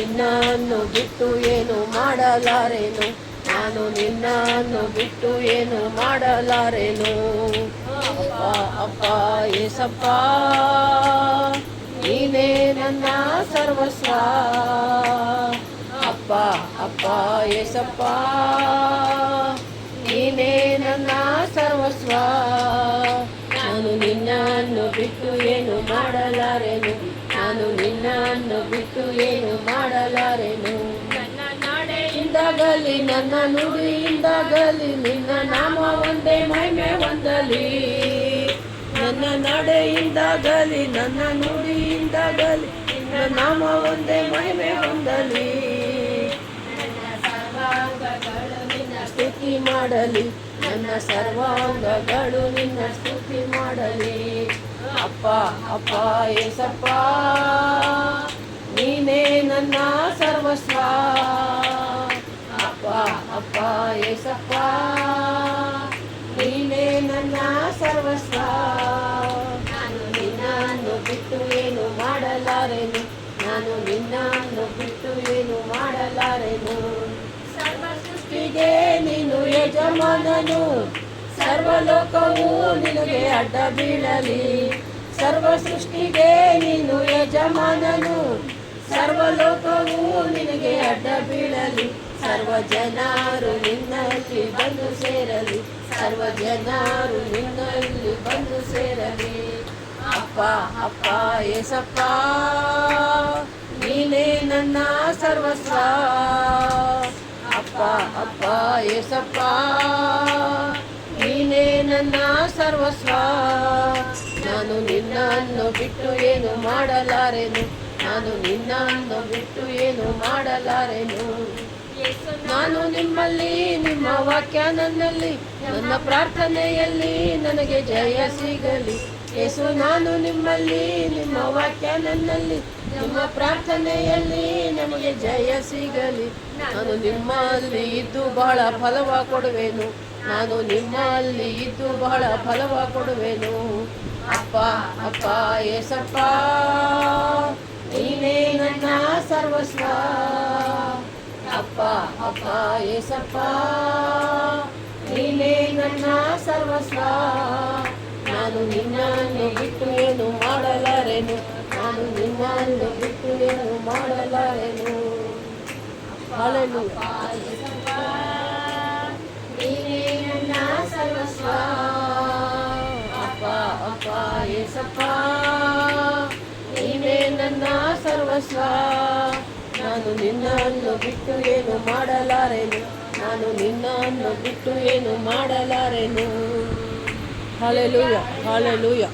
ನಿನ್ನನ್ನು ಬಿಟ್ಟು ಏನು ಮಾಡಲಾರೆನು, ನಾನು ನಿನ್ನನ್ನು ಬಿಟ್ಟು ಏನು ಮಾಡಲಾರೆನು. ಅಪ್ಪ ಅಪ್ಪ ಏಸಪ್ಪ, ನೀನೇ ನನ್ನ ಸರ್ವಸ್ವ. ಅಪ್ಪ ಅಪ್ಪ ಏಸಪ್ಪ, ನೀನೇ ನನ್ನ ಸರ್ವಸ್ವ. ನಾನು ನಿನ್ನನ್ನು ಬಿಟ್ಟು ಏನು ಮಾಡಲಾರೆನು, ನಾನು ನಿನ್ನನ್ನು ಬಿಟ್ಟು ಏನು ಮಾಡಲಾರೆನು. ನನ್ನ ನಡೆಯಿಂದಾಗಲಿ ನನ್ನ ನುಡಿಯಿಂದಾಗಲಿ ನಿನ್ನ ನಾಮ ಒಂದೇ ಮಹಿಮೆ ಹೊಂದಲಿ. ನನ್ನ ನಡೆಯಿಂದಾಗಲಿ ನನ್ನ ನುಡಿಯಿಂದಾಗಲಿ ನಿನ್ನ ನಾಮ ಒಂದೇ ಮಹಿಮೆ ಹೊಂದಲಿ. ನನ್ನ ಸರ್ವಾಂಗಗಳು ನಿನ್ನ ಸ್ತುತಿ ಮಾಡಲಿ, ನನ್ನ ಸರ್ವಾಂಗಗಳು ನಿನ್ನ ಸ್ತುತಿ ಮಾಡಲಿ. ಅಪ್ಪ ಅಪ್ಪ ಏಸಪ್ಪ, ನೀನೇ ನನ್ನ ಸರ್ವಸ್ವ. ಅಪ್ಪ ಅಪ್ಪ ಏಸಪ್ಪ, ನೀನೇ ನನ್ನ ಸರ್ವಸ್ವ. ನಾನು ನಿನ್ನನ್ನು ಬಿಟ್ಟು ಏನು ಮಾಡಲಾರೆನು, ನಾನು ನಿನ್ನನ್ನು ಬಿಟ್ಟು ಏನು ಮಾಡಲಾರೆನು. ಸರ್ವ ಸೃಷ್ಟಿಗೆ ನೀನು ಯಜಮಾನನು, ಸರ್ವಲೋಕವು ನಿನಗೆ ಅಡ್ಡ ಬೀಳಲಿ. ಸರ್ವ ಸೃಷ್ಟಿಗೆ ನೀನು ಯಜಮಾನನು, ಸರ್ವಲೋಕವು ನಿನಗೆ ಅಡ್ಡ ಬೀಳಲಿ. ಸರ್ವ ಜನರು ನಿನ್ನಲ್ಲಿ ಬಂದು ಸೇರಲಿ, ಸರ್ವ ಜನರು ನಿನ್ನಲ್ಲಿ ಬಂದು ಸೇರಲಿ. ಅಪ್ಪ ಅಪ್ಪ ಏಸಪ್ಪ, ನೀನೇ ನನ್ನ ಸರ್ವಸ್ವ. ಅಪ್ಪ ಅಪ್ಪ ಏಸಪ್ಪ, ನೀನೇ ನನ್ನ ಸರ್ವಸ್ವ. ನಾನು ನಿನ್ನನ್ನು ಬಿಟ್ಟು ಏನು ಮಾಡಲಾರೆನು, ನಾನು ನಿನ್ನನ್ನು ಬಿಟ್ಟು ಏನು ಮಾಡಲಾರೆನು. ನಾನು ನಿಮ್ಮಲ್ಲಿ, ನಿಮ್ಮ ವಾಕ್ಯ ನನ್ನಲ್ಲಿ, ನನ್ನ ಪ್ರಾರ್ಥನೆಯಲ್ಲಿ ನನಗೆ ಜಯ ಸಿಗಲಿ. ಯೇಸು ನಾನು ನಿಮ್ಮಲ್ಲಿ, ನಿಮ್ಮ ವಾಕ್ಯ ನನ್ನಲ್ಲಿ, ನಿಮ್ಮ ಪ್ರಾರ್ಥನೆಯಲ್ಲಿ ನಮಗೆ ಜಯ ಸಿಗಲಿ. ನಾನು ನಿಮ್ಮಲ್ಲಿ ಇದ್ದು ಬಹಳ ಫಲವ ಕೊಡುವೆನು, ನಾನು ನಿಮ್ಮಲ್ಲಿ ಇದ್ದು ಬಹಳ ಫಲವ ಕೊಡುವೆನು. ಅಪ್ಪ ಅಪ್ಪ ಏಸಪ್ಪ, ನೀನೇ ನನ್ನ ಸರ್ವಸ್ವ. ಅಪ್ಪ ಅಪ್ಪ ಏಸಪ್ಪ, ನೀನೇ ನನ್ನ ಸರ್ವಸ್ವ. ನಾನು ನಿನ್ನನ್ನು ಬಿಟ್ಟು ಏನು ಮಾಡಲಾರೆನು, ನಾನು ನಿನ್ನನ್ನು ಬಿಟ್ಟು ಏನು ಮಾಡಲಾರೆನು. ಹಲ್ಲೆಲೂಯಾ. ನೀನೇ ನನ್ನ ಸರ್ವಸ್ವ. ಅಪ್ಪ ಅಪ್ಪ ಏಸಪ್ಪ, ನೀನೇ ನನ್ನ ಸರ್ವಸ್ವ. ನಾನು ನಿನ್ನನ್ನು ಬಿಟ್ಟು ಏನು ಮಾಡಲಾರೆನು, ನಾನು ನಿನ್ನನ್ನು ಬಿಟ್ಟು ಏನು ಮಾಡಲಾರೆನು. Hallelujah, hallelujah.